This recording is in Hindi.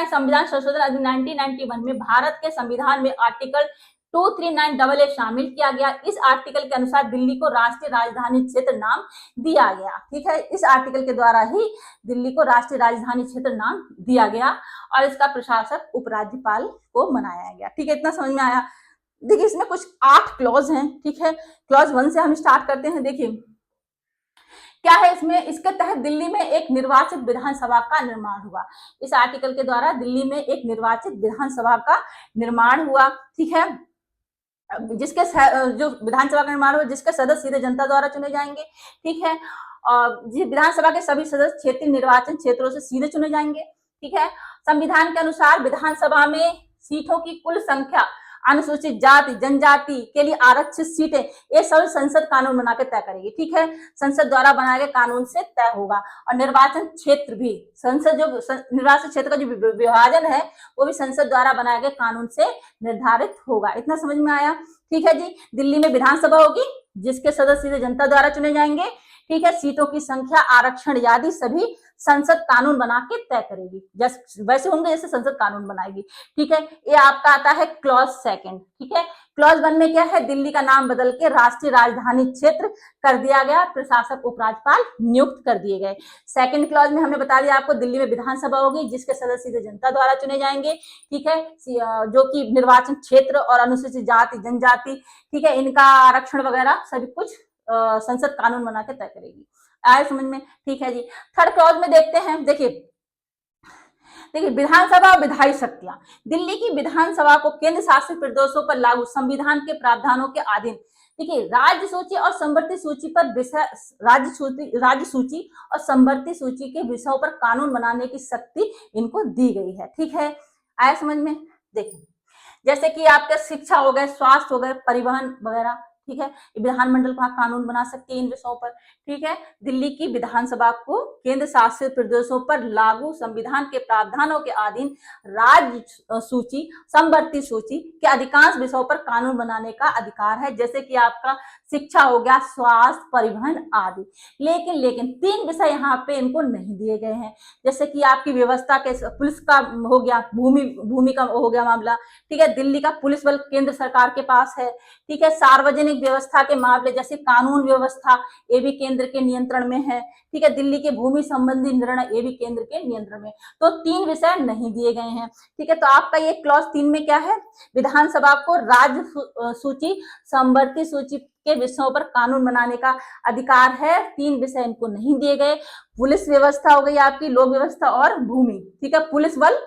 संविधान संशोधन अधिनियम 1991 में भारत के संविधान में आर्टिकल 239AA शामिल किया गया। इस आर्टिकल के अनुसार दिल्ली को राष्ट्रीय राजधानी क्षेत्र नाम दिया गया। ठीक है, इस आर्टिकल के द्वारा ही दिल्ली को राष्ट्रीय राजधानी क्षेत्र नाम दिया गया और इसका प्रशासक उपराज्यपाल को बनाया गया। ठीक है, इतना समझ में आया। देखिए इसमें कुछ 8 क्लॉज हैं। ठीक है, क्लॉज 1 से हम स्टार्ट करते हैं। देखिए क्या है इसमें, इसके तहत दिल्ली में एक निर्वाचित विधानसभा का निर्माण हुआ। इस आर्टिकल के द्वारा दिल्ली में एक निर्वाचित विधानसभा का निर्माण हुआ। ठीक है, जिसके जो विधानसभा का निर्माण हुआ जिसके सदस्य सीधे जनता द्वारा चुने जाएंगे। ठीक है, और विधानसभा के सभी सदस्य क्षेत्रीय निर्वाचन क्षेत्रों से सीधे चुने जाएंगे। ठीक है, संविधान के अनुसार विधानसभा में सीटों की कुल संख्या अनुसूचित जाति जनजाति के लिए आरक्षित सीटें ये सब संसद कानून बना के तय करेगी। ठीक है, संसद द्वारा बनाए गए कानून से तय होगा। और निर्वाचन क्षेत्र भी संसद जो निर्वाचन क्षेत्र का जो विभाजन है वो भी संसद द्वारा बनाए गए कानून से निर्धारित होगा। इतना समझ में आया। ठीक है जी, दिल्ली में विधानसभा होगी जिसके सदस्य सीधे जनता द्वारा चुने जाएंगे। ठीक है, सीटों की संख्या आरक्षण आदि सभी संसद कानून बना के तय करेगी, जैसे वैसे होंगे जैसे संसद कानून बनाएगी। ठीक है, ये आपका आता है क्लॉज 2। ठीक है, क्लॉज 1 में क्या है, दिल्ली का नाम बदल के राष्ट्रीय राजधानी क्षेत्र कर दिया गया, प्रशासक उपराज्यपाल नियुक्त कर दिए गए। 2nd क्लॉज में हमने बता दिया आपको दिल्ली में विधानसभा होगी जिसके सदस्य सीधे जनता द्वारा चुने जाएंगे। ठीक है, जो कि निर्वाचन क्षेत्र और अनुसूचित जाति जनजाति, ठीक है, इनका आरक्षण वगैरह सभी कुछ संसद कानून बना के तय करेगी। आए समझ में। ठीक है जी, 3rd क्लॉज में देखते हैं। देखिए विधानसभा और विधायी शक्तियां, दिल्ली की विधानसभा को केंद्र शासित प्रदेशों पर लागू संविधान के प्रावधानों के अधीन, देखिए राज्य सूची और संवर्ती सूची पर विषय राज्य सूची और संवर्ती सूची के विषयों पर कानून बनाने की शक्ति इनको दी गई है। ठीक है, आया समझ में। देखिए जैसे कि आपके शिक्षा हो गए, स्वास्थ्य हो गए, परिवहन वगैरह। ठीक है, विधानमंडल का कानून बना सकती है इन विषयों पर। ठीक है, दिल्ली की विधानसभा को केंद्र शासित प्रदेशों पर लागू संविधान के प्रावधानों के अधीन राज्य सूची संवर्ती सूची के अधिकांश विषयों पर कानून बनाने का अधिकार है, जैसे कि आपका शिक्षा हो गया, स्वास्थ्य, परिवहन आदि। लेकिन 3 विषय यहाँ पे इनको नहीं दिए गए हैं, जैसे कि आपकी व्यवस्था के पुलिस का हो गया, भूमि का हो गया मामला। ठीक है, दिल्ली का पुलिस बल केंद्र सरकार के पास है। ठीक है, सार्वजनिक व्यवस्था के मामले जैसे कानून व्यवस्था ये भी केंद्र के नियंत्रण में है। ठीक है, दिल्ली के भूमि संबंधी निर्णय ये भी केंद्र के नियंत्रण में। तो 3 विषय नहीं दिए गए हैं। ठीक है, तो आपका ये क्लॉज 3 में क्या है, विधानसभा को राज्य सूची संवर्ती सूची के विषयों पर कानून बनाने का अधिकार है। 3 विषय इनको नहीं दिए गए। पुलिस व्यवस्था हो गई आपकी, लोक व्यवस्था और भूमि। ठीक है, पुलिस बल